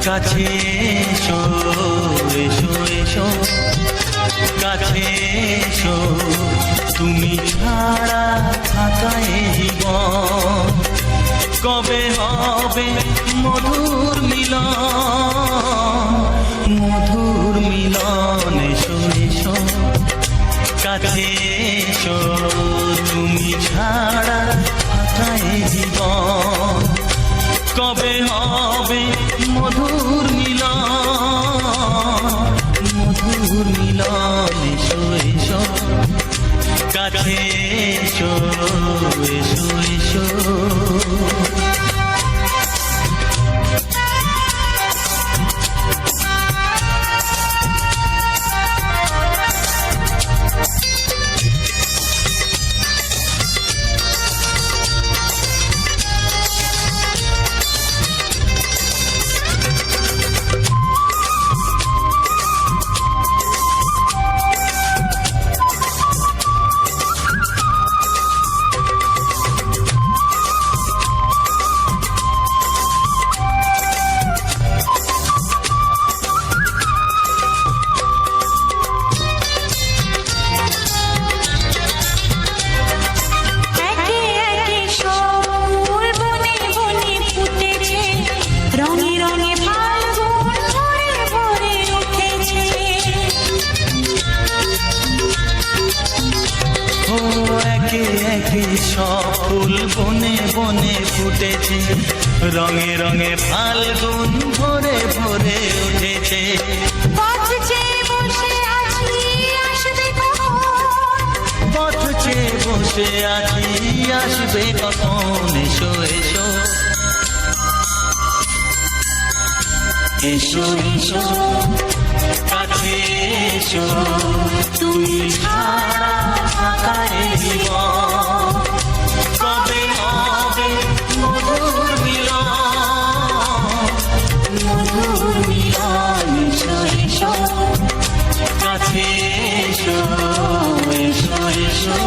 কাছে এসো এসো এসো কাছে এসো তুমি ছাড়া থাকায় জীবন কবে হবে মধুর মিলন মধুর মিলন এসো এসো কাছে এসো তুমি ছাড়া থাকায় জীবন কবে হবে মধুর মিলন এসো এসো কাছে এসো এসো এসো সব ফুল বনে বনে ফুটেছে রঙে রঙে ফাল্গুন ভরে ভরে উঠেছে পথ চেয়ে বসে আছি আসবে কখন এসো এসো এসো এসো কাছে এসো তুমি ছাড়া থাকায় জীবন কবে হবে মধুর মিলন এসো এসো কাছে এসো এসো এসো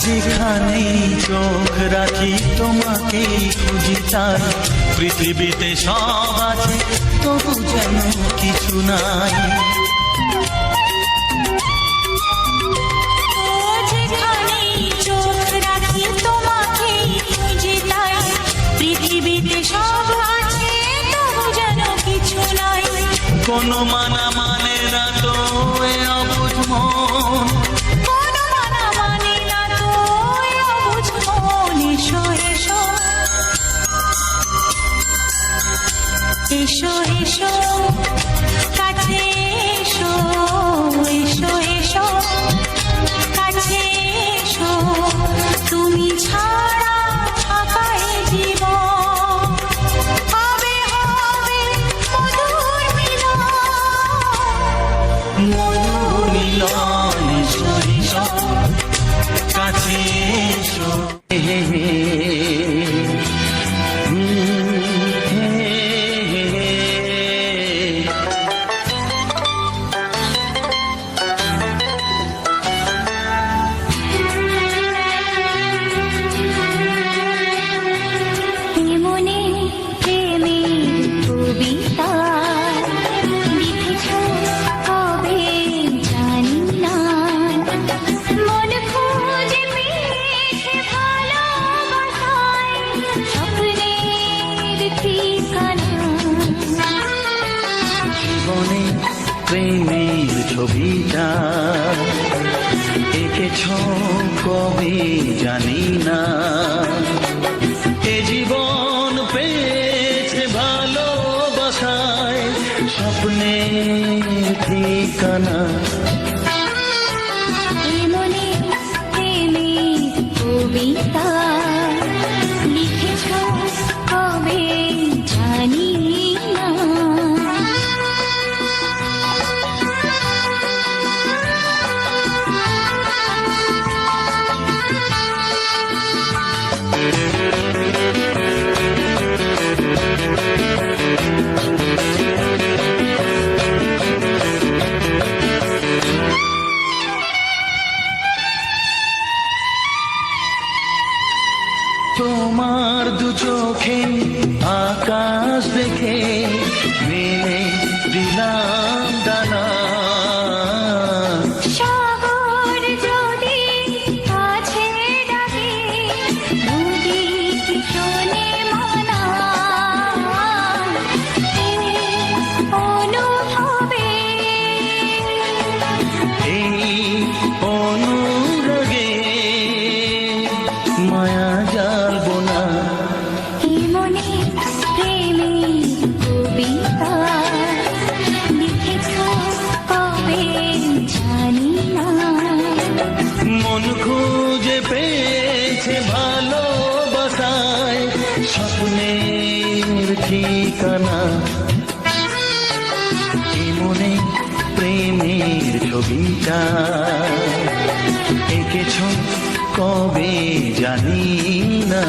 যেখানেই চোখ রাখি তোমাকেই খুঁজি তাই পৃথিবীতে সব আছে তবু যেন কিছু নাই যেখানেই চোখ রাখি তোমাকেই খুঁজি তাই পৃথিবীতে সব আছে তবু যেন কিছু নাই কোনো মানা মানে না তো এ অবুঝ মন এসো এসো কাছে এসো এসো এসো কাছে এসো তুমি ছাড়া থাকায় জীবন হবে হবে মধুর মিলন এসো এসো কাছে এসো প্রেমের ছবিটা এঁকেছ কবে জানি না এ জীবন পেয়েছে ভালোবাসায় স্বপ্নের ঠিকানা। মনে প্রেমের কবিতা লিখেছ কবে জানি না। তোমার দু চোখে আকাশ দেখে মেলে দিলাম দানা। সাগর যদি কাছে ডাকে নদী কি শোনে মানা। এই অনুভবে এই অনুরাগে মায়া জালবো না। এই মনে প্রেমের কবিতা লিখেছ কবে জানি না। মন খুঁজে পেয়েছে ভালোবাসায় স্বপ্নের ঠিকানা। এ মনে প্রেমের ছবিটা এঁকেছ কবে জানি না।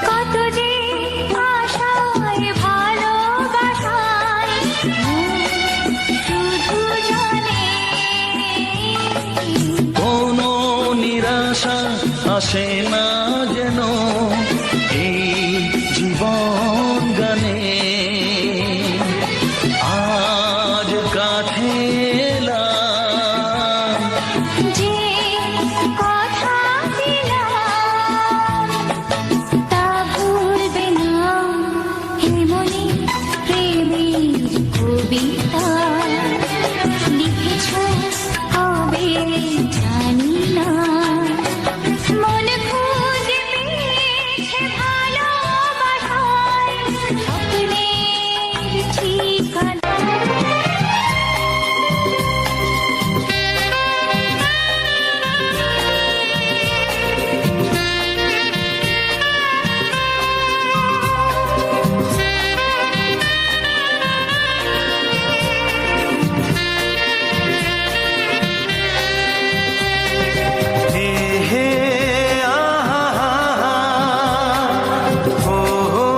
কত যে আশায় ভালোবাসায় শুধু জানে কোনো নিরাশা আসে না যেন এই জীবন গানে। আজ কাছে এলাম যে কথা দিলাম তা ভুলবে না। হে মনে প্রেমের কবিতা লিখেছ কবে জানি না। মন খুঁজে পেয়েছে ভালোবাসায় স্বপ্নের ঠিকানা। হে হে আহা হো হো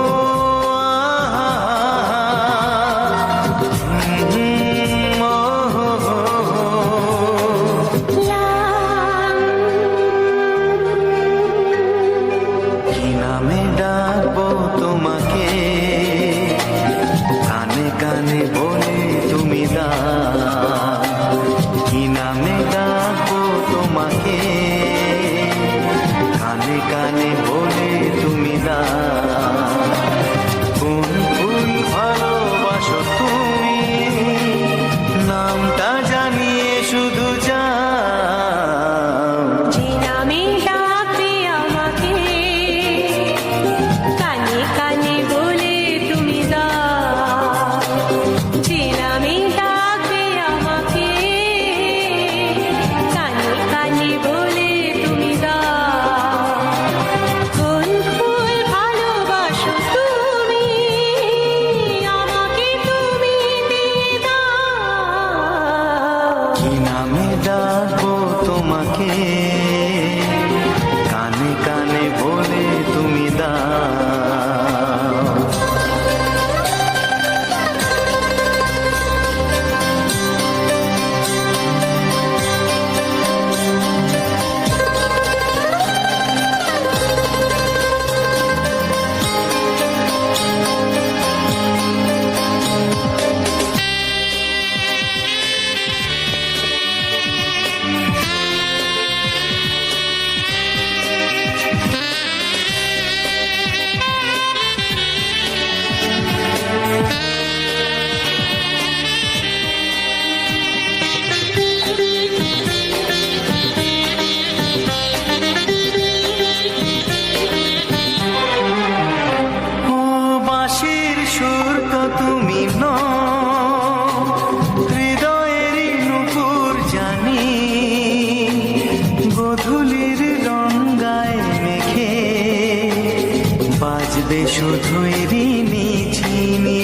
বাঁচবে শুধুই ঋণী চিনি।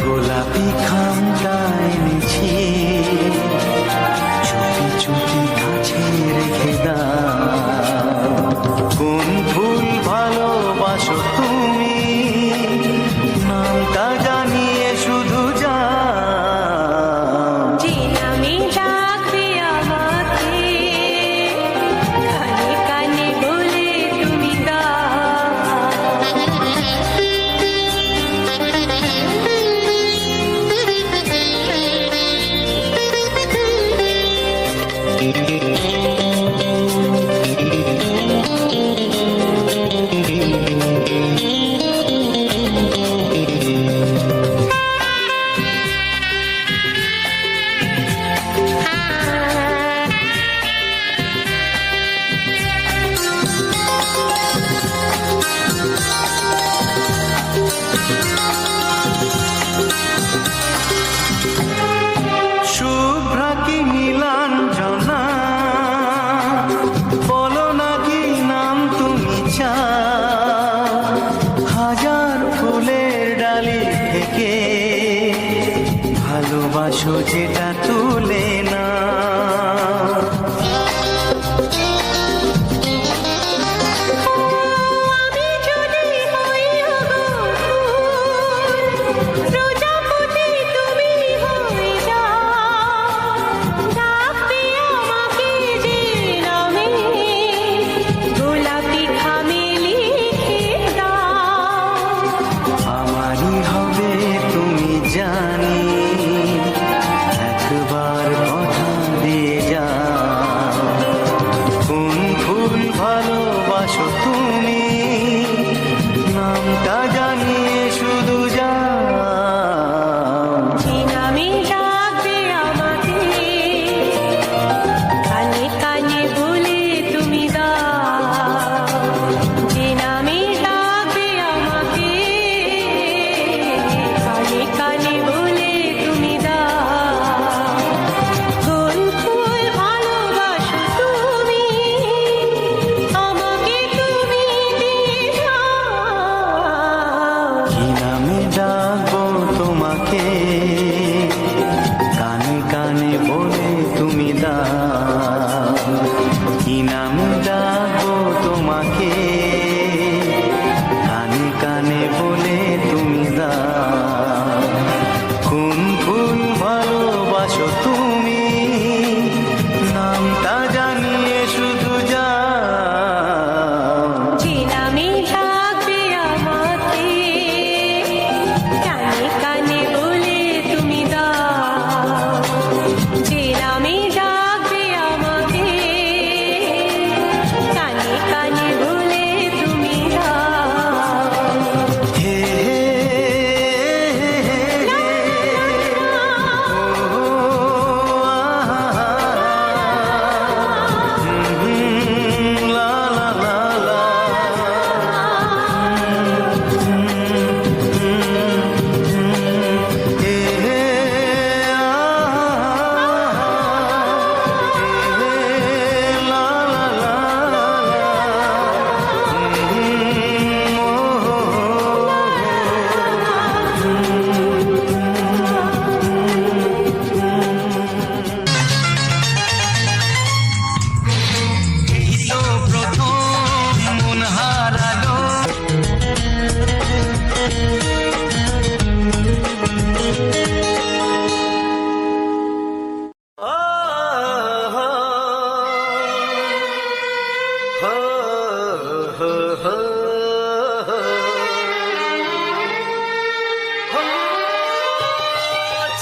গোলাপি খামটা এনেছি, চুপি চুপি কাছে রেখে দাও। কোন ফুল ভালোবাসো তুমি, নামটা জানিয়ে শুধু যাও। যে নামে ডাকবে আমাকে, কানে কানে বলে তুমি শুভ্রা কি নীলাঞ্জনা, বলো না কি নাম তুমি চাও। হাজার ফুলের ডালি থেকে ভালোবাসো যেটা তুলে না। আমি যদি হই প্রজাপতি, তুমি হয়ে যাও। ডাকবে আমাকে যে নামে, গোলাপি খামে লিখে দাও। আমারই হবে তুমি জানি, একবার কথা দিয়ে যাও। কোন ফুল ভালোবাসো তুমি, নামটা জানিয়ে শুধু যাও। যে নামে ডাকবে আমাকে, কানে কানে বলে তুমি দাও। যে নামে ডাকবে আমাকে, কানে কানে বলে তুমি দাও। কোন ফুল ভালোবাসো তুমি, আমাকে তুমি দিয়ে যাও। কি নামে ডাকবো তোমাকে, কানে কানে বলে তুমি দাও। কি নামে ডাকবো তোমাকে, কানে কানে বলে তুমি দাও। কোন ফুল ভালোবাসো তুমি, নামটা জানিয়ে শুধু যাও। যে নামে ডাকবে আমাকে, কানে কানে বলে তুমি দাও। যে নামে ডাকবে আমাকে, কানে কানে বলে তুমি দাও। হে হে হে ও লা লা লা লা। হে হে লা লা লা লা। এই তো প্রথম মন হারালো। ও হো হো হো হো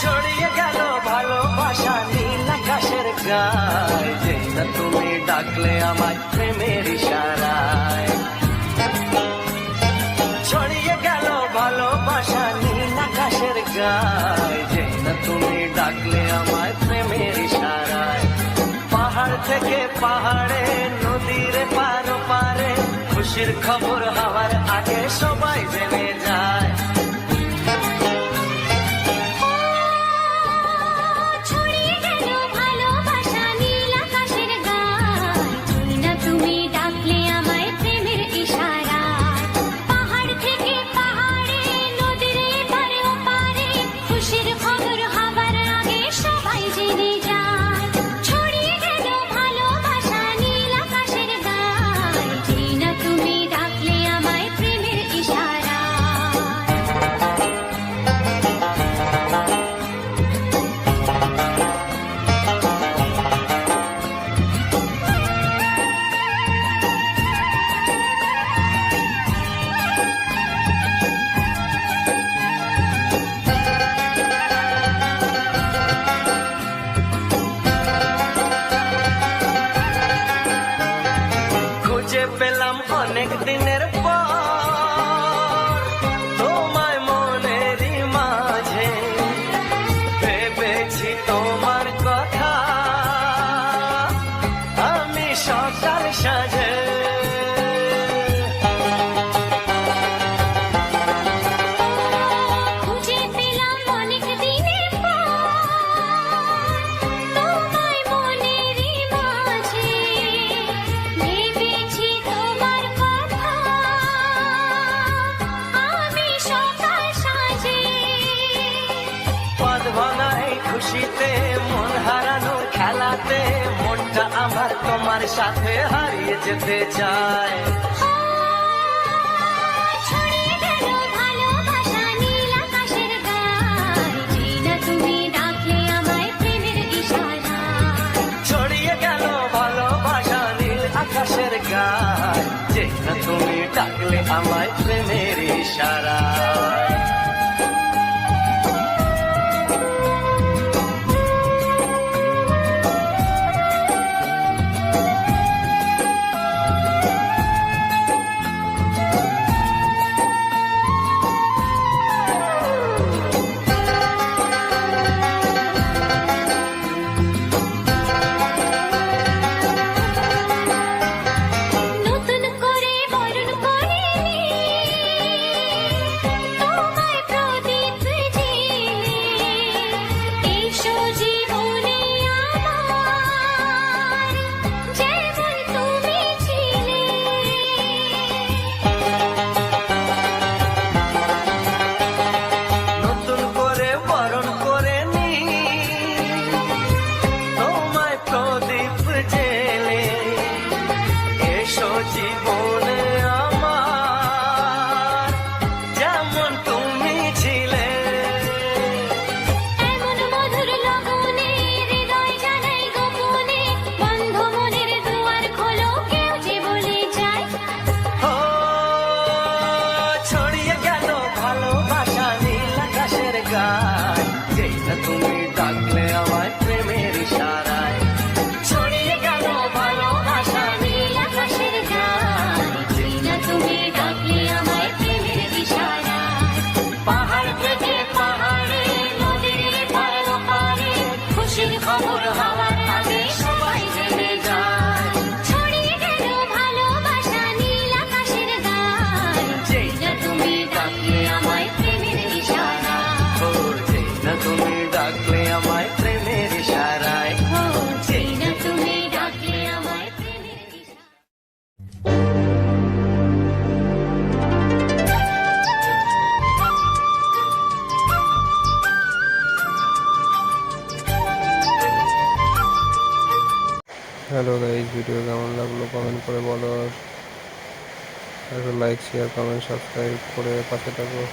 ছড়িয়ে গেল ভালোবাসা নীল আকাশের গায়, যেই না তুমি ডাকলে আমার প্রেমের ইশারায়। ছড়িয়ে গেল ভালোবাসা নীল আকাশের গায়, যেই না তুমি ডাকলে আমার প্রেমের ইশারায়। থেকে পাহাড়ে নদীর পার পারে খুশির খবর হওয়ার আগে সবাই জেনে যায়। ছড়িয়ে গেল ভালোবাসা নীল আকাশের গায়, তুই না তুমি ডাকলে আমায় প্রেমের ইশারায়। পাহাড় থেকে পাহাড়ে নদীর এপারে ওপারে খুশির খবর হবার আগে সবাই জেনে যায়। ছড়িয়ে গেল ভালোবাসা নীল আকাশের গায়, তুই না তুমি ডাকলে আমায় প্রেমের ইশারায়। খুঁজে পেলাম অনেক দিনের পর তোমায় মনেরই মাঝে, ভেবেছি তোমার কথা আমি সকাল সাজে। খুঁজে পেলাম অনেক দিনের পর তোমায় মনেরই মাঝে, ভেবেছি তোমার কথা আমি সকাল সাজে। পদ ভাঙা এই খুশিতে মন হারানোর খেলাতে মনটা আমার তোমার সাথে হারিয়ে যেতে চায়। ছড়িয়ে গেল ভালোবাসা নীল আকাশের গায়, যেই না তুমি ডাকলে আমায় প্রেমের ইশারায়। ছড়িয়ে গেল ভালোবাসা নীল আকাশের গায়, যে না তুমি ডাকলে আমায় প্রেমের ইশারায়। নতুন করে বরণ করে তোমায় প্রদীপ জেলে, এসো জীবনে আমার যেমন তুমি ছিলে। নতুন করে বরণ করে নি তোমায় প্রদীপ জেলে, এসো জীবনে আমার যেমন তুমি ছিলে। এমন মধুর লগনে হৃদয় জানাই গোপনে, বন্ধ মনের দুয়ার খোলো কেউ যে বলে যায়। ও ছড়িয়ে গেল ভালোবাসা নীল আকাশের গায়, যেই না তুমি ডাকলে আমায় প্রেমের ইশারায়। ছড়িয়ে গেল ভালোবাসা নীল আকাশের গায়, যেই না তুমি ডাকলে আমায় প্রেমের ইশারায়। পাহাড় থেকে পাহাড়ে নদীর পার পারে খুশির খবর হওয়ার আগে সবাই জেনে যায়। ছড়িয়ে গেল ভালোবাসা নীল আকাশের গায়, যেই না তুমি ডাকলে আমায় প্রেমের ইশারায়। ও যেই না তুমি ডাকলে আমায় প্রেমের ইশারায়। ও যেই না তুমি ডাকলে আমায় প্রেমের ইশারায়। হ্যালো গাইজ, ভিডিও কেমন লাগলো কমেন্ট করে বলো, আর লাইক শেয়ার কমেন্ট সাবস্ক্রাইব করে পাশে থাকো।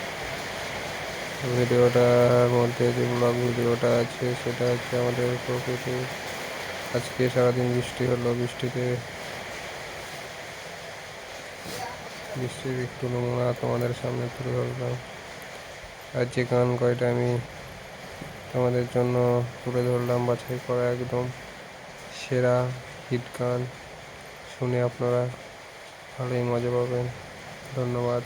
ভিডিওটার মধ্যে যে ব্লগ ভিডিওটা আছে সেটা হচ্ছে আমাদের প্রকৃতি। আজকে সারাদিন বৃষ্টি হলো, বৃষ্টির একটু নমুনা তোমাদের সামনে তুলে ধরলাম। আর যে গান কয়টা আমি তোমাদের জন্য তুলে ধরলাম বাছাই করা একদম সেরা হিট গান, শুনে আপনারা ভালোই মজা পাবেন। ধন্যবাদ।